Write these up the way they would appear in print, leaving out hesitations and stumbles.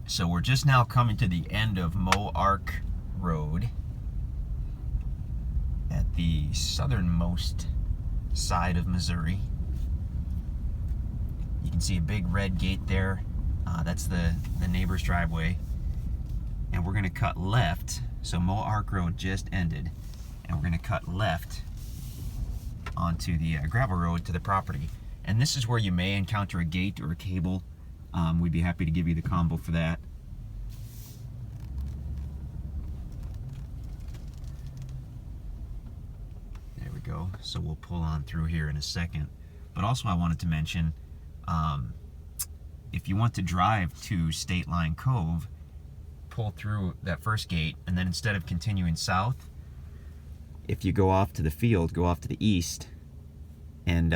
So we're just now coming to the end of Moark Road at the southernmost side of Missouri. You can see a big red gate there. That's the neighbor's driveway. And we're going to cut left. So Moark Road just ended. And we're going to cut left onto the gravel road to the property. And this is where you may encounter a gate or a cable. We'd be happy to give you the combo for that. There we go. So we'll pull on through here in a second. But also I wanted to mention, if you want to drive to State Line Cove, pull through that first gate, and then instead of continuing south, if you go off to the field, go off to the east, and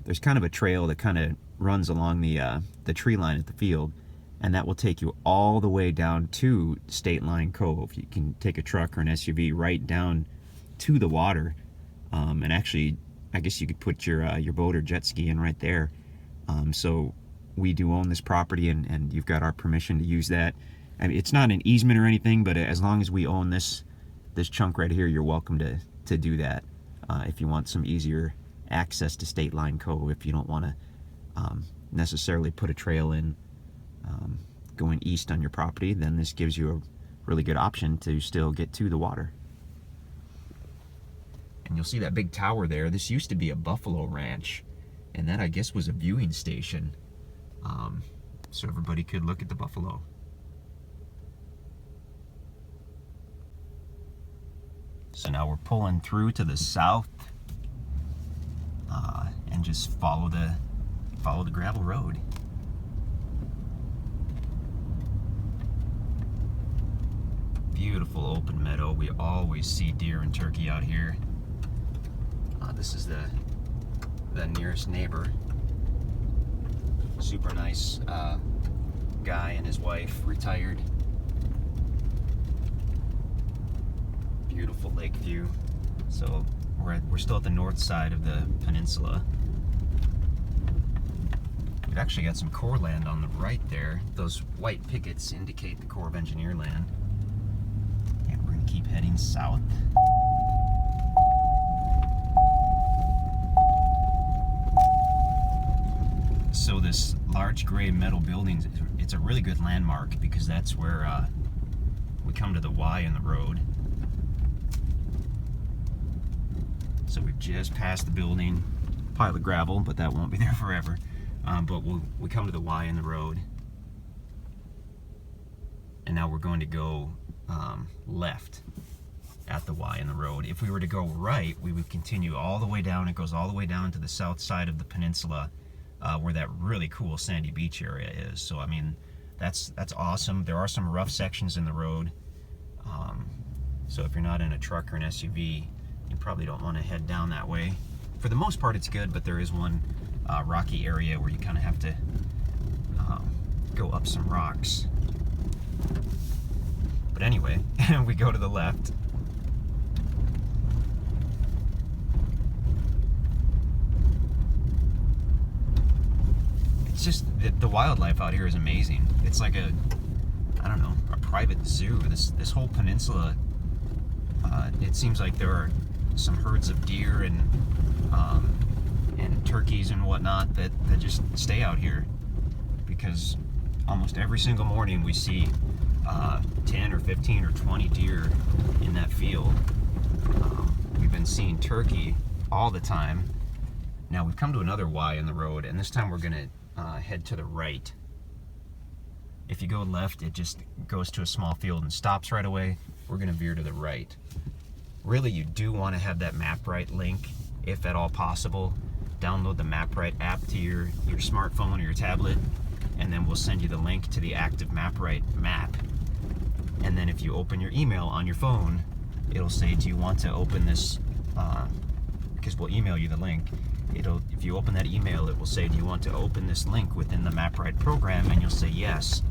there's kind of a trail that kind of runs along the tree line at the field, and that will take you all the way down to State Line Cove. You can take a truck or an SUV right down to the water, and actually, I guess you could put your boat or jet ski in right there. So we do own this property, and you've got our permission to use that. I mean, it's not an easement or anything, but as long as we own this chunk right here, you're welcome to do that. If you want some easier access to State Line Cove, if you don't want to necessarily put a trail in going east on your property, then this gives you a really good option to still get to the water. And you'll see that big tower there. This used to be a buffalo ranch, and that, I guess, was a viewing station, so everybody could look at the buffalo. So now we're pulling through to the south, and just follow the gravel road. Beautiful open meadow. We always see deer and turkey out here. This is the nearest neighbor. Super nice guy and his wife, retired. Beautiful lake view. So we're still at the north side of the peninsula. We've actually got some Corps land on the right there. Those white pickets indicate the Corps of Engineer land. And we're going to keep heading south. So this large gray metal building, it's a really good landmark because that's where we come to the Y in the road. So we've just passed the building, pile of gravel, but that won't be there forever. But we come to the Y in the road, and now we're going to go left at the Y in the road. If we were to go right, we would continue all the way down. It goes all the way down to the south side of the peninsula, where that really cool sandy beach area is. So I mean, that's awesome. There are some rough sections in the road, so if you're not in a truck or an SUV, you probably don't want to head down that way. For the most part, it's good, but there is one rocky area where you kind of have to go up some rocks. But anyway, we go to the left. It's just the wildlife out here is amazing. It's like a private zoo. This whole peninsula, it seems like there are some herds of deer and turkeys and whatnot that just stay out here, because almost every single morning we see 10 or 15 or 20 deer in that field. We've been seeing turkey all the time. Now we've come to another Y in the road, and this time we're gonna head to the right. If you go left, it just goes to a small field and stops right away. We're gonna veer to the right. Really, you do want to have that MapRight link, if at all possible. Download the MapRight app to your smartphone or your tablet, and then we'll send you the link to the active MapRight map. And then if you open your email on your phone, it'll say, do you want to open this, because we'll email you the link. If you open that email, it will say, do you want to open this link within the MapRight program? And you'll say yes.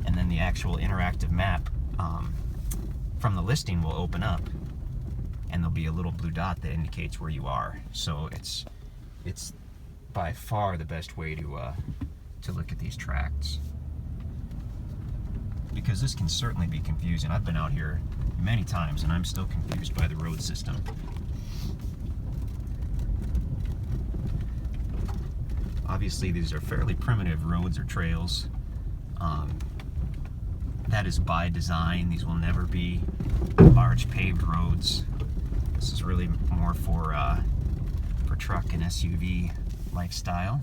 And then the actual interactive map from the listing will open up, and there'll be a little blue dot that indicates where you are. So it's by far the best way to look at these tracts. because this can certainly be confusing. I've been out here many times and I'm still confused by the road system. Obviously, these are fairly primitive roads or trails. That is by design. These will never be large paved roads. This is really more for truck and SUV lifestyle.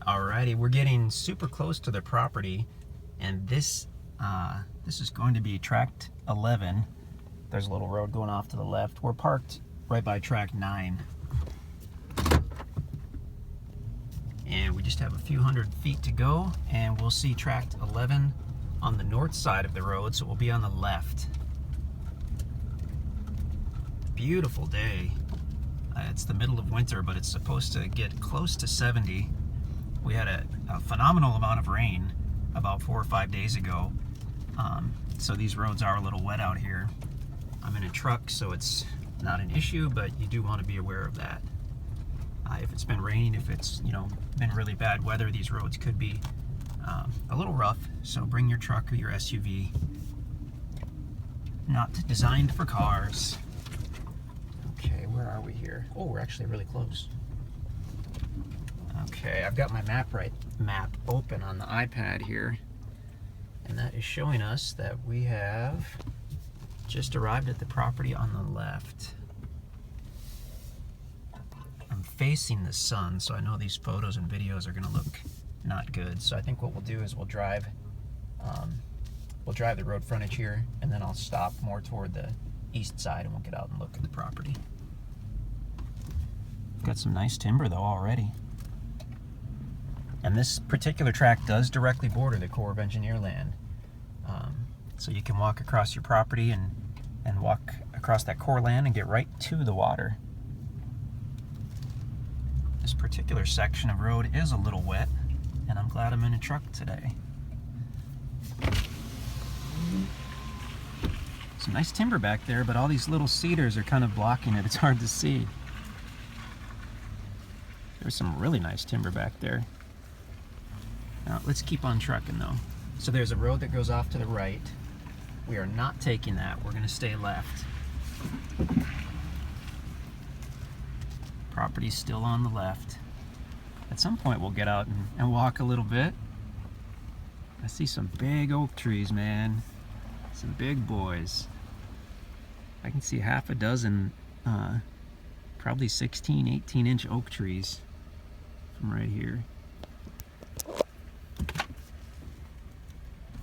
Alrighty, we're getting super close to the property, and this is going to be tract 11. There's a little road going off to the left. We're parked right by tract 9. And we just have a few hundred feet to go, and we'll see tract 11 on the north side of the road, so we'll be on the left. Beautiful day. It's the middle of winter, but it's supposed to get close to 70. We had a phenomenal amount of rain about 4 or 5 days ago, so these roads are a little wet out here. I'm in a truck, so it's not an issue, but you do want to be aware of that. If it's been raining, if it's been really bad weather, these roads could be a little rough, so bring your truck or your SUV. Not designed for cars. Okay, where are we here? Oh, we're actually really close. Okay, I've got my map open on the iPad here, and that is showing us that we have just arrived at the property on the left. I'm facing the sun, so I know these photos and videos are going to look not good. So I think what we'll do is we'll drive the road frontage here, and then I'll stop more toward the east side, and we'll get out and look at the property. Got some nice timber though already. And this particular tract does directly border the Corps of Engineer land. So you can walk across your property and walk across that Corps land and get right to the water. This particular section of road is a little wet, and I'm glad I'm in a truck today. Some nice timber back there, but all these little cedars are kind of blocking it. It's hard to see. There's some really nice timber back there. Now, let's keep on trucking though. So there's a road that goes off to the right. We are not taking that. We're going to stay left. Property's still on the left. At some point we'll get out and walk a little bit. I see some big oak trees, man. Some big boys. I can see half a dozen, probably 16, 18-inch oak trees from right here.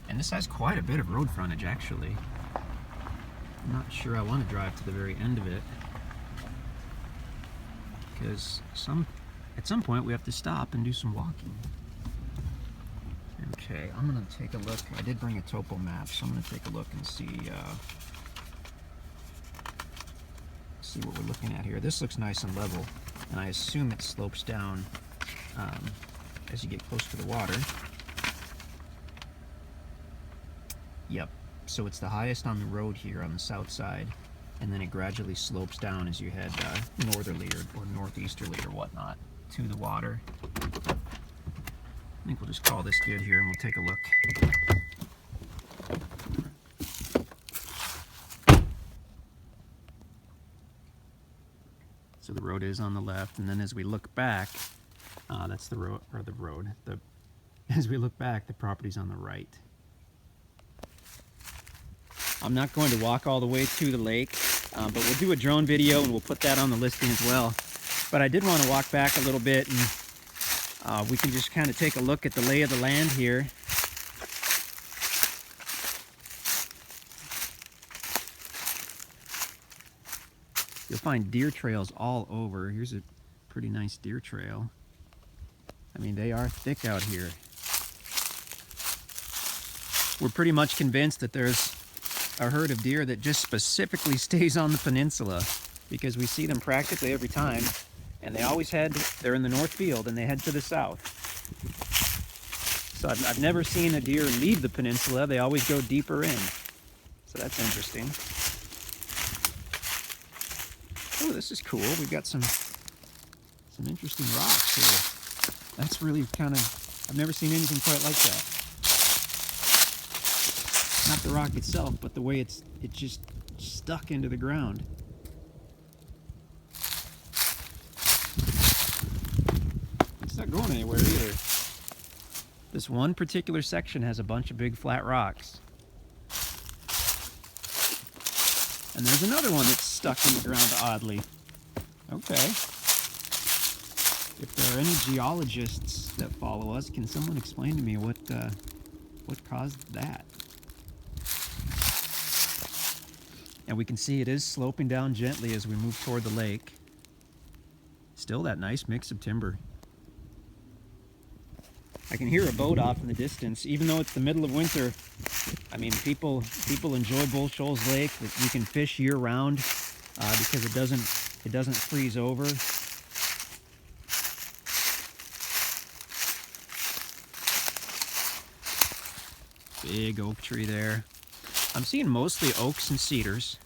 And this has quite a bit of road frontage, actually. I'm not sure I want to drive to the very end of it, because at some point we have to stop and do some walking. Okay, I'm going to take a look. I did bring a topo map, so I'm going to take a look and see what we're looking at here. This looks nice and level, and I assume it slopes down as you get close to the water. Yep, so it's the highest on the road here on the south side, and then it gradually slopes down as you head northerly or northeasterly or whatnot to the water. I think we'll just call this good here and we'll take a look. So the road is on the left, and then as we look back, that's the road, or the road. As we look back, the property's on the right. I'm not going to walk all the way to the lake, but we'll do a drone video and we'll put that on the listing as well. But I did want to walk back a little bit, and we can just kind of take a look at the lay of the land here. You'll find deer trails all over. Here's a pretty nice deer trail. I mean, they are thick out here. We're pretty much convinced that there's a herd of deer that just specifically stays on the peninsula, because we see them practically every time, and they always they're in the north field and they head to the south. So I've never seen a deer leave the peninsula. They always go deeper in. So that's interesting. Oh, this is cool. We've got some interesting rocks here. That's really kind of, I've never seen anything quite like that. Not the rock itself, but the way it's just stuck into the ground. It's not going anywhere either. This one particular section has a bunch of big flat rocks. And there's another one that's stuck in the ground oddly. Okay. If there are any geologists that follow us, can someone explain to me what caused that? And we can see it is sloping down gently as we move toward the lake. Still that nice mix of timber. I can hear a boat off in the distance, even though it's the middle of winter. I mean, people enjoy Bull Shoals Lake. You can fish year round because it doesn't freeze over. Big oak tree there. I'm seeing mostly oaks and cedars.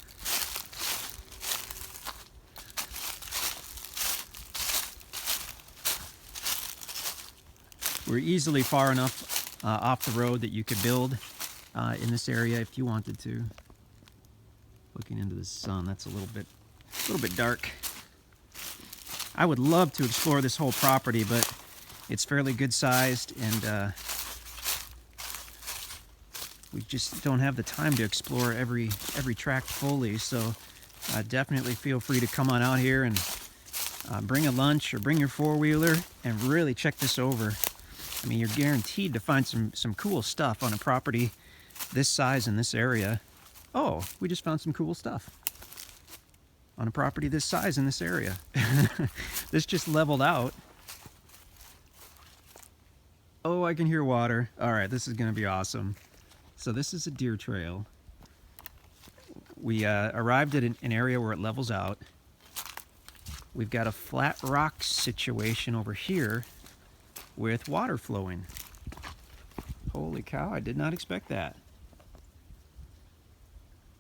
We're easily far enough off the road that you could build in this area if you wanted to. Looking into the sun, that's a little bit dark. I would love to explore this whole property, but it's fairly good sized, and we just don't have the time to explore every tract fully. So definitely feel free to come on out here and bring a lunch or bring your four-wheeler and really check this over. I mean, you're guaranteed to find some cool stuff on a property this size in this area. Oh, we just found some cool stuff on a property this size in this area. This just leveled out. Oh, I can hear water. All right, this is going to be awesome. So this is a deer trail. We arrived at an area where it levels out. We've got a flat rock situation over here with water flowing. Holy cow, I did not expect that.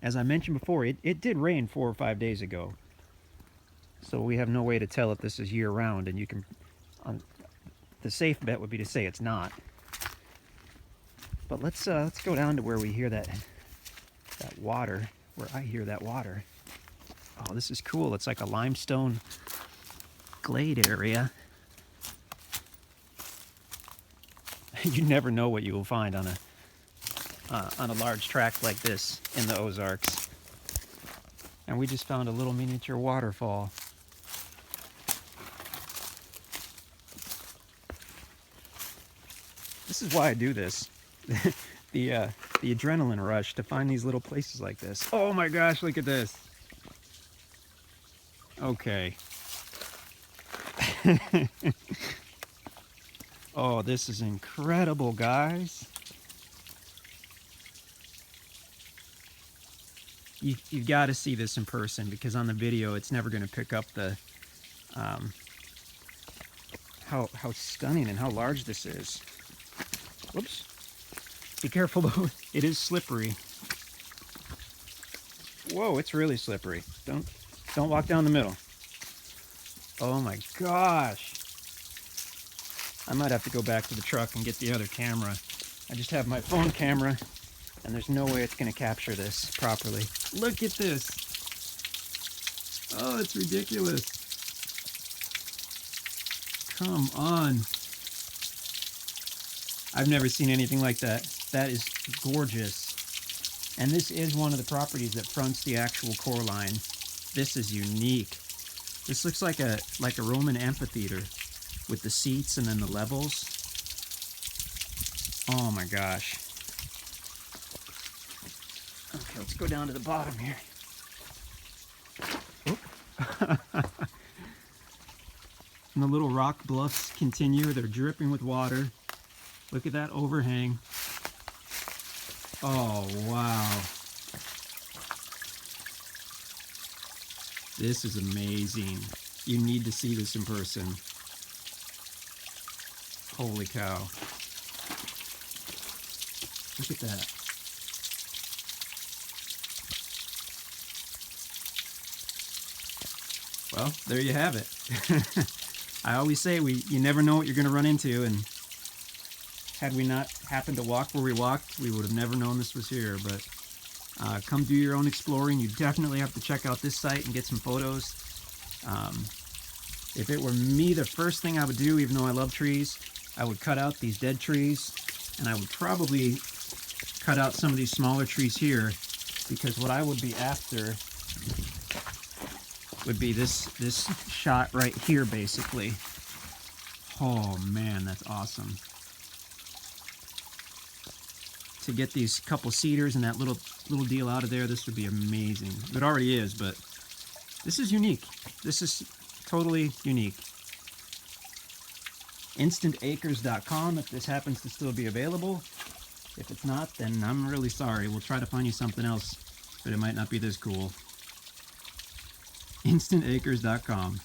As I mentioned before, it did rain 4 or 5 days ago. So we have no way to tell if this is year round, and you can, the safe bet would be to say it's not. But let's go down to where we hear that water, where I hear that water. Oh, this is cool. It's like a limestone glade area. You never know what you will find on a large tract like this in the Ozarks. And we just found a little miniature waterfall. This is why I do this. the adrenaline rush to find these little places like this. Oh my gosh, look at this. Okay. Oh, this is incredible, guys. You've got to see this in person, because on the video it's never going to pick up the how stunning and how large this is. Whoops. Be careful though, it is slippery. Whoa, it's really slippery. Don't walk down the middle. Oh my gosh. I might have to go back to the truck and get the other camera. I just have my phone camera, and there's no way it's going to capture this properly. Look at this. Oh, it's ridiculous. Come on. I've never seen anything like that. That is gorgeous. And this is one of the properties that fronts the actual core line. This is unique. This looks like a Roman amphitheater with the seats and then the levels. Oh my gosh. Okay, let's go down to the bottom here. And the little rock bluffs continue. They're dripping with water. Look at that overhang. Oh, wow. This is amazing. You need to see this in person. Holy cow. Look at that. Well, there you have it. I always say you never know what you're going to run into, and had we not happened to walk where we walked, we would have never known this was here. But come do your own exploring. You definitely have to check out this site and get some photos. If it were me, the first thing I would do, even though I love trees, I would cut out these dead trees, and I would probably cut out some of these smaller trees here, because what I would be after would be this shot right here, basically. Oh man, that's awesome. To get these couple cedars and that little deal out of there, this would be amazing. It already is, but this is unique. This is totally unique. InstantAcres.com if this happens to still be available. If it's not, then I'm really sorry. We'll try to find you something else, but it might not be this cool. InstantAcres.com.